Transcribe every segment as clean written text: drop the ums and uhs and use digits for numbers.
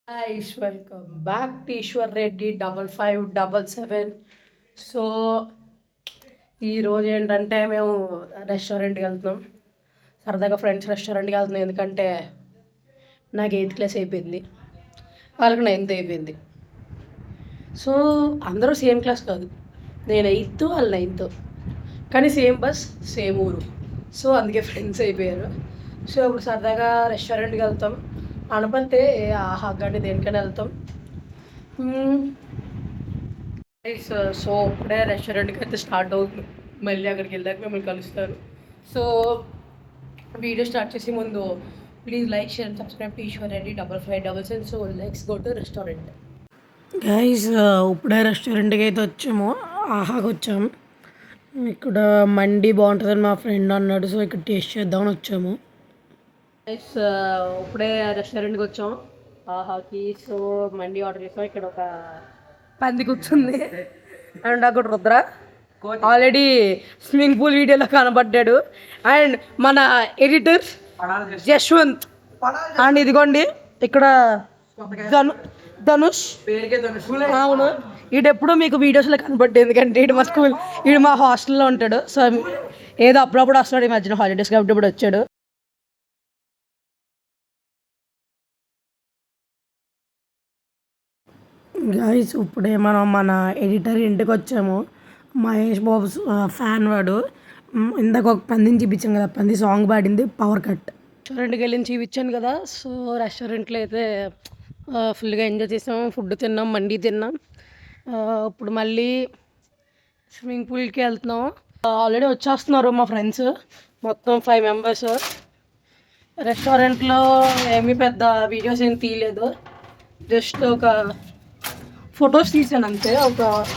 Guys, welcome back to Ishwar Reddy 5577. So ఈరోజు ఏంటంటే మేము రెస్టారెంట్కి వెళ్తున్నాం. సరదాగా ఫ్రెండ్స్ రెస్టారెంట్కి వెళ్తున్నాం. ఎందుకంటే నాకు 8th క్లాస్ అయిపోయింది, వాళ్ళకి 9th అయిపోయింది. సో అందరూ సేమ్ క్లాస్ కాదు, నేను 8th వాళ్ళు 9th, కానీ సేమ్ బస్ సేమ్ ఊరు. సో అందుకే ఫ్రెండ్స్ అయిపోయారు. సో ఇప్పుడు సరదాగా రెస్టారెంట్కి వెళ్తాం. అనపంతే ఆహా కానీ దేనికైనా వెళ్తాం. సో ఇప్పుడే రెస్టారెంట్కి అయితే స్టార్ట్ అవుతుంది. మళ్ళీ అక్కడికి వెళ్ళాక మిమ్మల్ని కలుస్తాను. సో వీడియో స్టార్ట్ చేసే ముందు please like share and subscribe to Eeshwar Reddy 5577. So let's go to restaurant. Guys ఇప్పుడే రెస్టారెంట్కి అయితే వచ్చాము, ఆహాకి వచ్చాము. ఇక్కడ మండి బాగుంటుందని మా ఫ్రెండ్ అన్నాడు, సో ఇక్కడ టేస్ట్ చేద్దామని వచ్చాము. ఇప్పుడే రెస్టారెంట్కి వచ్చాం ఆహాకి. సో మండి ఆర్డర్ చేసాం. ఇక్కడ ఒక పంది కూర్చుంది అండ్ అక్కడ రుద్ర ఆల్రెడీ స్విమ్మింగ్ పూల్ వీడియోలో కనబడ్డాడు. అండ్ మన ఎడిటర్ యశ్వంత్. అండ్ ఇదిగోండి ఇక్కడ ధనుష్. అవును, ఈడెప్పుడు మీకు వీడియోస్లో కనబడ్డాడు, ఎందుకంటే ఈడు మా హాస్టల్లో ఉంటాడు. సో ఏదో అప్పుడప్పుడు వస్తున్నాడు, ఈ మధ్యన హాలిడేస్ కాబట్టి ఇప్పుడు వచ్చాడు. గైస్ ఇప్పుడే మనం మన ఎడిటర్ ఇంటికి వచ్చాము. మహేష్ బాబు ఫ్యాన్ వాడు. ఇందాక ఒక పందిని చూపించాం కదా, పంది సాంగ్ పాడింది పవర్ కట్. రెస్టారెంట్కి వెళ్ళి చూపించాను కదా. సో రెస్టారెంట్లో అయితే ఫుల్గా ఎంజాయ్ చేసాం, ఫుడ్ తిన్నాం, మండి తిన్నాం. ఇప్పుడు మళ్ళీ స్విమ్మింగ్ పూల్కి వెళ్తున్నాం. ఆల్రెడీ వచ్చేస్తున్నారు మా ఫ్రెండ్స్, మొత్తం 5 మెంబర్స్. రెస్టారెంట్లో ఏమీ పెద్ద వీడియోస్ ఏం తీయలేదు, జస్ట్ ఒక ఫొటోస్ తీసాను అంతే.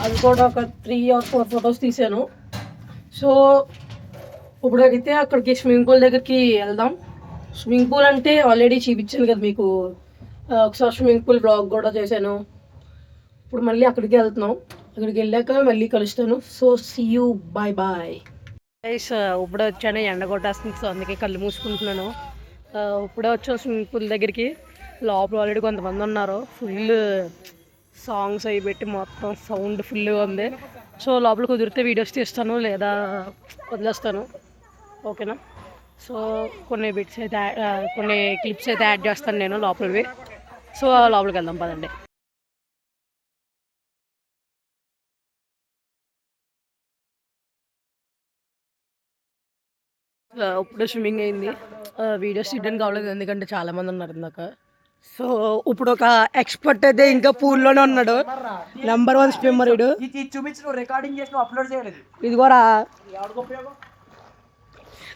అది కూడా ఒక 3 or 4 ఫొటోస్ తీసాను. సో ఇప్పుడైతే అక్కడికి స్విమ్మింగ్ పూల్ దగ్గరికి వెళ్దాం. స్విమ్మింగ్ పూల్ అంటే ఆల్రెడీ చూపించాను కదా మీకు, ఒకసారి స్విమ్మింగ్ పూల్ బ్లాగ్ కూడా చేశాను. ఇప్పుడు మళ్ళీ అక్కడికి వెళ్తున్నాం. అక్కడికి వెళ్ళాక మళ్ళీ కలుస్తాను. So see you, bye bye. Guys ఇప్పుడే వచ్చాను, ఎండ కొట్టేస్తుంది, సో అందుకే కళ్ళు మూసుకుంటున్నాను. ఇప్పుడే వచ్చాను స్విమ్మింగ్ పూల్ దగ్గరికి. లోపల ఆల్రెడీ కొంతమంది ఉన్నారు. ఫుల్ సాంగ్స్ అవి పెట్టి మొత్తం సౌండ్ ఫుల్గా ఉంది. సో లోపల కుదిరితే వీడియోస్ తీస్తాను, లేదా వదిలేస్తాను. ఓకేనా? సో కొన్ని బిట్స్ అయితే కొన్ని క్లిప్స్ అయితే యాడ్ చేస్తాను నేను లోపలివి. సో లోపలికి వెళ్దాం పదండి. ఇప్పుడే స్విమ్మింగ్ అయింది. వీడియోస్ తీయడానికి కావలేదు, ఎందుకంటే చాలామంది ఉన్నారు ఇందాక. సో ఇప్పుడు ఒక ఎక్స్పర్ట్ అయితే ఇంకా పూల్లోనే ఉన్నాడు, నెంబర్ 1 స్విమ్మర్ ఇడు. ఇది కూడా.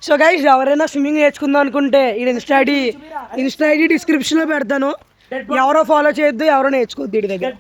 సో గైస్ ఎవరైనా స్విమ్మింగ్ నేర్చుకుందాం అనుకుంటే ఇది ఇన్స్టా ఐడి డిస్క్రిప్షన్లో పెడతాను. ఎవరో ఫాలో చేయొద్దు, ఎవరో నేర్చుకోవద్దు వీడి దగ్గర.